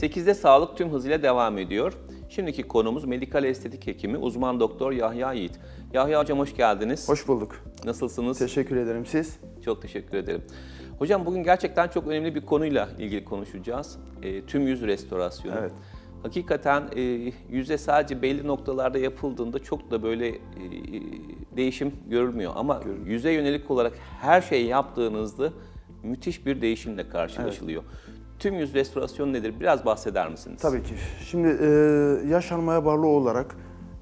8'de sağlık tüm hızıyla devam ediyor. Şimdiki konumuz medikal estetik hekimi uzman doktor Yahya Yiğit. Yahya hocam hoş geldiniz. Hoş bulduk. Nasılsınız? Teşekkür ederim. Siz? Çok teşekkür ederim. Hocam bugün gerçekten çok önemli bir konuyla ilgili konuşacağız. Tüm yüz restorasyonu. Evet. Hakikaten yüze sadece belli noktalarda yapıldığında çok da böyle değişim görülmüyor. Ama yüze yönelik olarak her şeyi yaptığınızda müthiş bir değişimle karşılaşılıyor. Evet. Tüm yüz restorasyonu nedir? Biraz bahseder misiniz? Tabii ki. Şimdi yaş almaya bağlı olarak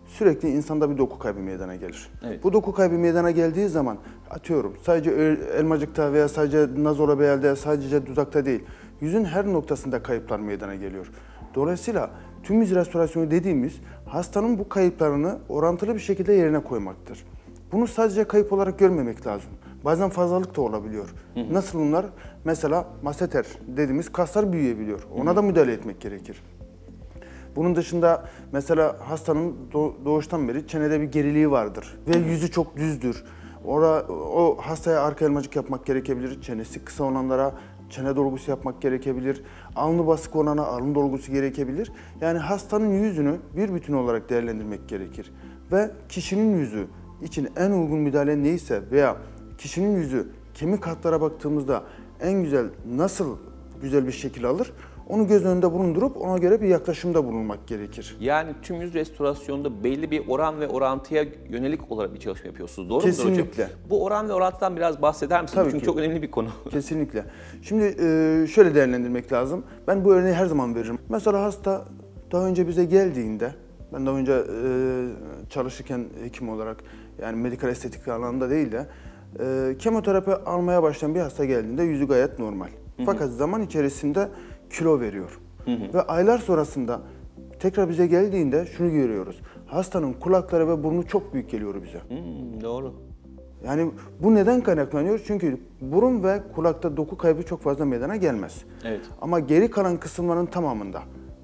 sürekli insanda bir doku kaybı meydana gelir. Evet. Bu doku kaybı meydana geldiği zaman atıyorum sadece elmacıkta veya sadece nazorabeyelde, sadece dudakta değil, yüzün her noktasında kayıplar meydana geliyor. Dolayısıyla tüm yüz restorasyonu dediğimiz hastanın bu kayıplarını orantılı bir şekilde yerine koymaktır. Bunu sadece kayıp olarak görmemek lazım. Bazen fazlalık da olabiliyor. Nasıl bunlar? Mesela masseter dediğimiz kaslar büyüyebiliyor. Ona da müdahale etmek gerekir. Bunun dışında mesela hastanın doğuştan beri çenede bir geriliği vardır ve yüzü çok düzdür. O hastaya arka elmacık yapmak gerekebilir. Çenesi kısa olanlara çene dolgusu yapmak gerekebilir. Alnı basık olana alın dolgusu gerekebilir. Yani hastanın yüzünü bir bütün olarak değerlendirmek gerekir. Ve kişinin yüzü için en uygun müdahale neyse veya kişinin yüzü kemik hatlara baktığımızda en güzel nasıl güzel bir şekil alır, onu göz önünde bulundurup ona göre bir yaklaşımda bulunmak gerekir. Yani tüm yüz restorasyonunda belli bir oran ve orantıya yönelik olarak bir çalışma yapıyorsunuz. Doğru mudur hocam? Kesinlikle. Bu oran ve orantıdan biraz bahseder misiniz? Tabii Çünkü ki. çok önemli bir konu. Kesinlikle. Şimdi şöyle değerlendirmek lazım. Ben bu örneği her zaman veririm. Mesela hasta daha önce bize geldiğinde, ben daha önce çalışırken hekim olarak, yani medikal estetik alanında değil de kemoterapi almaya başlayan bir hasta geldiğinde yüzü gayet normal. Fakat zaman içerisinde kilo veriyor. Ve aylar sonrasında tekrar bize geldiğinde şunu görüyoruz. Hastanın kulakları ve burnu çok büyük geliyor bize. Doğru. Yani bu neden kaynaklanıyor? Çünkü burun ve kulakta doku kaybı çok fazla meydana gelmez. Evet. Ama geri kalan kısımların tamamında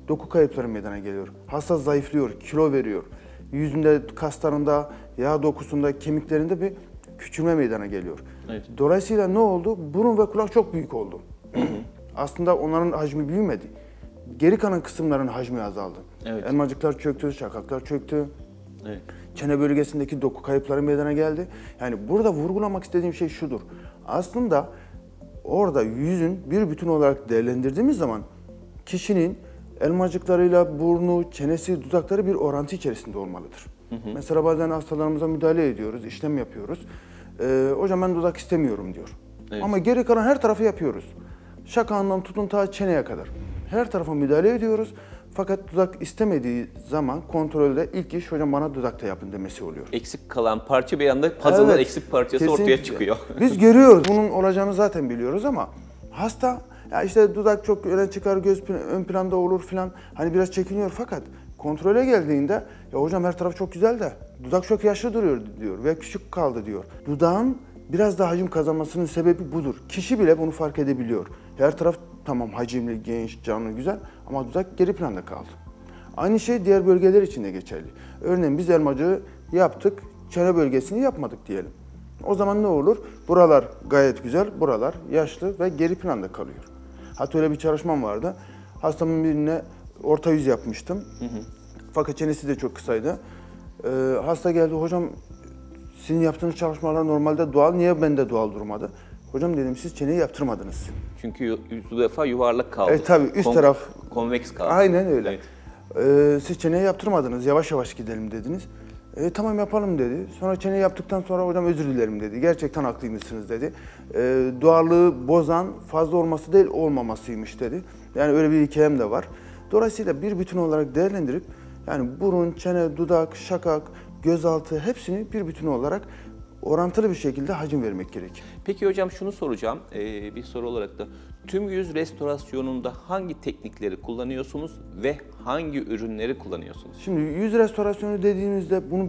doku kayıpları meydana geliyor. Hasta zayıflıyor, kilo veriyor. Yüzünde, kaslarında, yağ dokusunda, kemiklerinde bir küçülme meydana geliyor. Evet. Dolayısıyla ne oldu? Burun ve kulak çok büyük oldu. Aslında onların hacmi büyümedi. Geri kalan kısımların hacmi azaldı. Evet. Elmacıklar çöktü, şakaklar çöktü. Evet. Çene bölgesindeki doku kayıpları meydana geldi. Yani burada vurgulamak istediğim şey şudur. Aslında orada yüzün bir bütün olarak değerlendirdiğimiz zaman kişinin elmacıklarıyla burnu, çenesi, dudakları bir orantı içerisinde olmalıdır. Mesela bazen hastalarımıza müdahale ediyoruz, işlem yapıyoruz. Hocam ben dudak istemiyorum diyor. Evet. Ama geri kalan her tarafı yapıyoruz. Şakağından tutun ta çeneye kadar. Her tarafa müdahale ediyoruz. Fakat dudak istemediği zaman kontrolde ilk iş hocam bana dudakta yapın demesi oluyor. Eksik kalan parça bir anda puzzle'ın evet, eksik parçası kesinlikle ortaya çıkıyor. Biz görüyoruz. Bunun olacağını zaten biliyoruz ama hasta ya işte dudak çok öne çıkar, göz ön planda olur filan. Hani biraz çekiniyor fakat kontrole geldiğinde ya hocam her taraf çok güzel de dudak çok yaşlı duruyor diyor ve küçük kaldı diyor. Dudağın biraz daha hacim kazanmasının sebebi budur. Kişi bile bunu fark edebiliyor. Her taraf tamam hacimli, genç, canlı, güzel ama dudak geri planda kaldı. Aynı şey diğer bölgeler için de geçerli. Örneğin biz elmacığı yaptık, çene bölgesini yapmadık diyelim. O zaman ne olur? Buralar gayet güzel, buralar yaşlı ve geri planda kalıyor. Hatta öyle bir çalışmam vardı. Hastamın birine orta yüz yapmıştım. Fakat çenesi de çok kısaydı. Hasta geldi, hocam sizin yaptığınız çalışmalar normalde doğal, niye bende doğal durmadı? Hocam dedim siz çeneyi yaptırmadınız. Çünkü bu defa yuvarlak kaldı. Tabii üst taraf konveks kaldı. Aynen öyle. Evet. Siz çeneyi yaptırmadınız, yavaş yavaş gidelim dediniz. Tamam yapalım dedi. Sonra çeneyi yaptıktan sonra hocam özür dilerim dedi. Gerçekten haklıymışsınız dedi. Doğallığı bozan fazla olması değil olmamasıymış dedi. Yani öyle bir hikayem de var. Dolayısıyla bir bütün olarak değerlendirip yani burun, çene, dudak, şakak, gözaltı hepsini bir bütün olarak orantılı bir şekilde hacim vermek gerekir. Peki hocam şunu soracağım bir soru olarak da tüm yüz restorasyonunda hangi teknikleri kullanıyorsunuz ve hangi ürünleri kullanıyorsunuz? Şimdi yüz restorasyonu dediğimizde bunu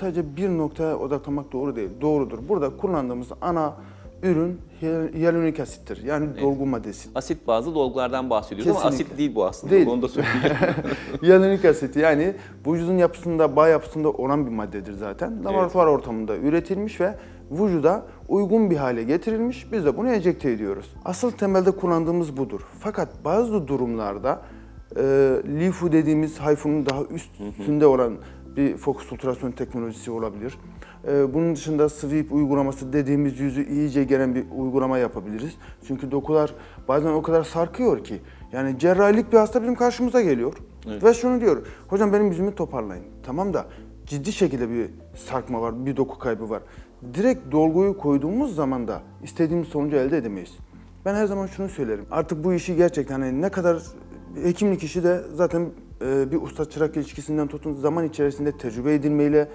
sadece bir noktaya odaklamak doğru değil. Doğrudur. Burada kullandığımız ana ürün hyaluronik asittir. Yani evet, dolgu maddesi. Asit bazlı dolgulardan bahsediyoruz. Kesinlikle. Ama asit değil bu aslında. Değil. Onu da söyleyeyim. Hyaluronik asit yani vücudun yapısında, bağ yapısında olan bir maddedir zaten. Laboratuvar ortamında üretilmiş ve vücuda uygun bir hale getirilmiş. Biz de bunu enjekte ediyoruz. Asıl temelde kullandığımız budur. Fakat bazı durumlarda LIFU dediğimiz HIFU'nun daha üstünde olan bir fokus ultrason teknolojisi olabilir. Bunun dışında sweep uygulaması dediğimiz yüzü iyice gelen bir uygulama yapabiliriz. Çünkü dokular bazen o kadar sarkıyor ki. Yani cerrahilik bir hasta bizim karşımıza geliyor. Evet. Ve şunu diyor, hocam benim yüzümü toparlayın. Tamam da ciddi şekilde bir sarkma var, bir doku kaybı var. Direkt dolguyu koyduğumuz zaman da istediğimiz sonucu elde edemeyiz. Ben her zaman şunu söylerim. Artık bu işi gerçekten hani ne kadar hekimlik işi de zaten bir usta-çırak ilişkisinden tutun zaman içerisinde tecrübe edinmeyle,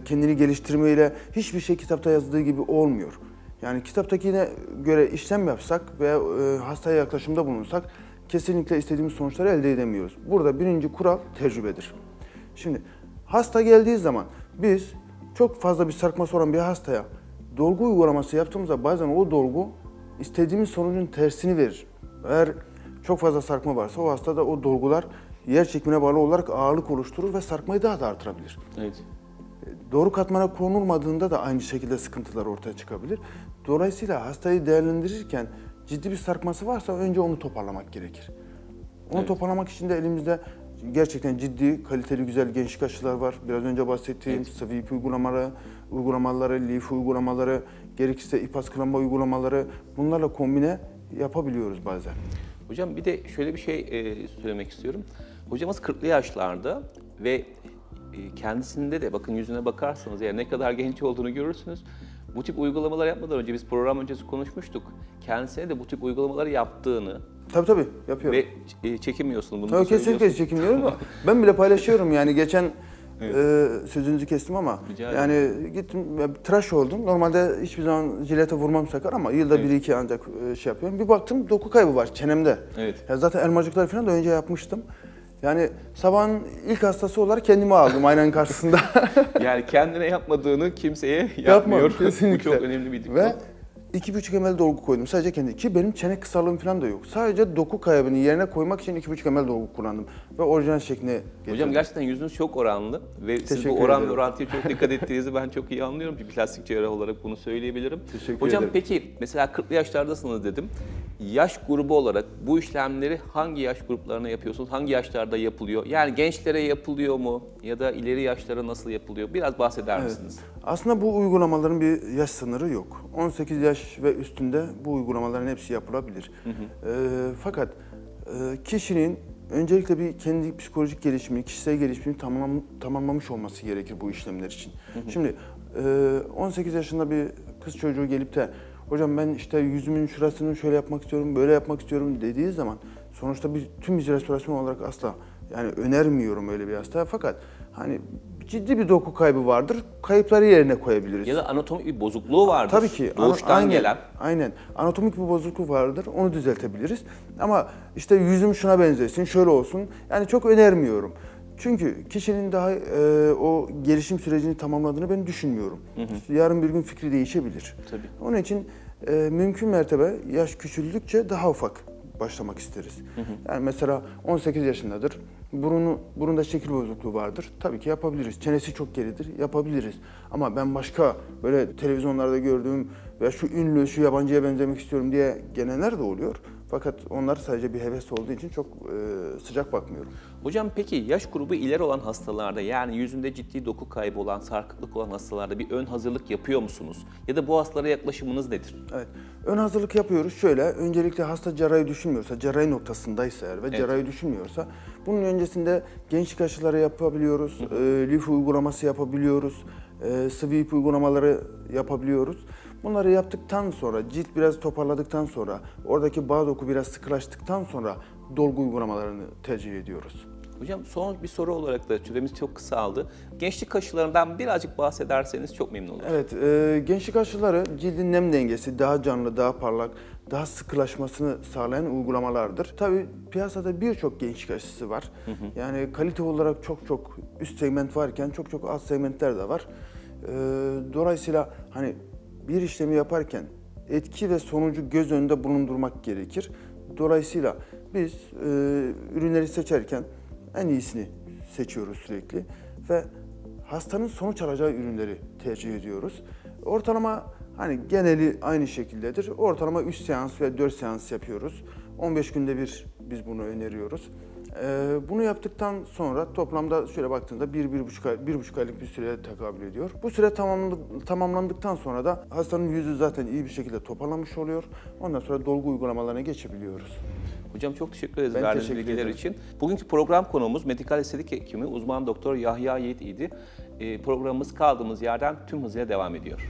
kendini geliştirmeyle hiçbir şey kitapta yazdığı gibi olmuyor. Yani kitaptakine göre işlem yapsak veya hastaya yaklaşımda bulunsak kesinlikle istediğimiz sonuçları elde edemiyoruz. Burada birinci kural tecrübedir. Şimdi hasta geldiği zaman biz çok fazla bir sarkması olan bir hastaya dolgu uygulaması yaptığımızda bazen o dolgu istediğimiz sonucun tersini verir. Eğer çok fazla sarkma varsa o hastada o dolgular yer çekimine bağlı olarak ağırlık oluşturur ve sarkmayı daha da artırabilir. Evet. Doğru katmana konulmadığında da aynı şekilde sıkıntılar ortaya çıkabilir. Dolayısıyla hastayı değerlendirirken ciddi bir sarkması varsa önce onu toparlamak gerekir. Onu toparlamak için de elimizde gerçekten ciddi, kaliteli, güzel gençlik aşılar var. Biraz önce bahsettiğim sweep uygulamaları, LIFU uygulamaları, gerekirse ip askılanma uygulamaları bunlarla kombine yapabiliyoruz bazen. Hocam bir de şöyle bir şey söylemek istiyorum. Hocamız 40'lı yaşlarda ve kendisinde de bakın yüzüne bakarsanız yani ne kadar genç olduğunu görürsünüz. Bu tip uygulamalar yapmadan önce biz program öncesi konuşmuştuk. Kendisine de bu tip uygulamaları yaptığını Tabii yapıyorum. Ve çekinmiyorsun bunu. Tabii kesinlikle çekinmiyorum ama ben bile paylaşıyorum yani geçen sözünüzü kestim ama yani gittim tıraş oldum. Normalde hiçbir zaman jilete vurmam sakar ama yılda bir iki ancak şey yapıyorum. Bir baktım doku kaybı var çenemde. Evet. Ya zaten elmacıkları falan da önce yapmıştım. Yani sabahın ilk hastası olarak kendimi aldım aynanın karşısında. Yani kendine yapmadığını kimseye yapmıyor. Kesinlikle. Bu çok önemli bir dikkat. Ve 2,5 ml dolgu koydum sadece kendi. Ki benim çene kısalığım falan da yok. Sadece doku kaybını yerine koymak için 2,5 ml dolgu kullandım. Ve orijinal şekline getirdim. Hocam gerçekten yüzünüz çok oranlı. Ve siz bu oran ve orantıya çok dikkat ettiğinizi ben çok iyi anlıyorum. Bir plastik cerrah olarak bunu söyleyebilirim. Hocam ederim. Peki mesela 40'lı yaşlardasınız dedim. Yaş grubu olarak bu işlemleri hangi yaş gruplarına yapıyorsunuz? Hangi yaşlarda yapılıyor? Yani gençlere yapılıyor mu? Ya da ileri yaşlara nasıl yapılıyor? Biraz bahseder misiniz? Aslında bu uygulamaların bir yaş sınırı yok. 18 yaş ve üstünde bu uygulamaların hepsi yapılabilir. Fakat kişinin öncelikle bir kendi psikolojik gelişimini, kişisel gelişimini tamamlamış olması gerekir bu işlemler için. Şimdi 18 yaşında bir kız çocuğu gelip de hocam ben işte yüzümün şurasını şöyle yapmak istiyorum, böyle yapmak istiyorum dediği zaman sonuçta tüm yüz restorasyon olarak asla yani önermiyorum öyle bir hasta. Fakat hani ciddi bir doku kaybı vardır, kayıpları yerine koyabiliriz. Ya da anatomik bir bozukluğu vardır. Tabii ki. Doğuştan gelen. Aynen. Anatomik bir bozukluk vardır, onu düzeltebiliriz. Ama işte yüzüm şuna benzesin, şöyle olsun. Yani çok önermiyorum. Çünkü kişinin daha o gelişim sürecini tamamladığını ben düşünmüyorum. Yarın bir gün fikri değişebilir. Tabii. Onun için mümkün mertebe yaş küçüldükçe daha ufak başlamak isteriz. Yani mesela 18 yaşındadır. Burunda şekil bozukluğu vardır. Tabii ki yapabiliriz. Çenesi çok geridir. Yapabiliriz. Ama ben başka böyle televizyonlarda gördüğüm veya şu ünlü, şu yabancıya benzemek istiyorum diye gelenler de oluyor. Fakat onlar sadece bir heves olduğu için çok sıcak bakmıyorum. Hocam peki yaş grubu ileri olan hastalarda yani yüzünde ciddi doku kaybı olan, sarkıklık olan hastalarda bir ön hazırlık yapıyor musunuz? Ya da bu hastalara yaklaşımınız nedir? Evet, ön hazırlık yapıyoruz. Şöyle, öncelikle hasta cerrahi düşünmüyorsa, cerrahi noktasındaysa eğer ve cerrahi düşünmüyorsa bunun öncesinde gençlik aşıları yapabiliyoruz, LIFU uygulaması yapabiliyoruz, sweep uygulamaları yapabiliyoruz. Bunları yaptıktan sonra, cilt biraz toparladıktan sonra, oradaki bağ doku biraz sıkılaştıktan sonra dolgu uygulamalarını tercih ediyoruz. Hocam son bir soru olarak da süremiz çok kısaldı. Gençlik aşılarından birazcık bahsederseniz çok memnun olurum. Evet, gençlik aşıları cildin nem dengesi daha canlı, daha parlak, daha sıkılaşmasını sağlayan uygulamalardır. Tabii piyasada birçok gençlik aşısı var. Yani kalite olarak çok üst segment varken çok alt segmentler de var. Dolayısıyla hani bir işlemi yaparken etki ve sonucu göz önünde bulundurmak gerekir. Dolayısıyla biz ürünleri seçerken en iyisini seçiyoruz sürekli ve hastanın sonuç alacağı ürünleri tercih ediyoruz. Ortalama hani geneli aynı şekildedir. Ortalama 3 seans ve 4 seans yapıyoruz. 15 günde bir biz bunu öneriyoruz. Bunu yaptıktan sonra toplamda şöyle baktığında 1,5 aylık bir süreye tekabül ediyor. Bu süre tamamlandıktan sonra da hastanın yüzü zaten iyi bir şekilde toparlanmış oluyor. Ondan sonra dolgu uygulamalarına geçebiliyoruz. Hocam çok teşekkür ederiz Ben verdiğiniz teşekkür bilgiler ederim. için. Bugünkü program konuğumuz medikal estetik hekimi uzman doktor Yahya Yiğit idi. Programımız kaldığımız yerden tüm hızıyla devam ediyor.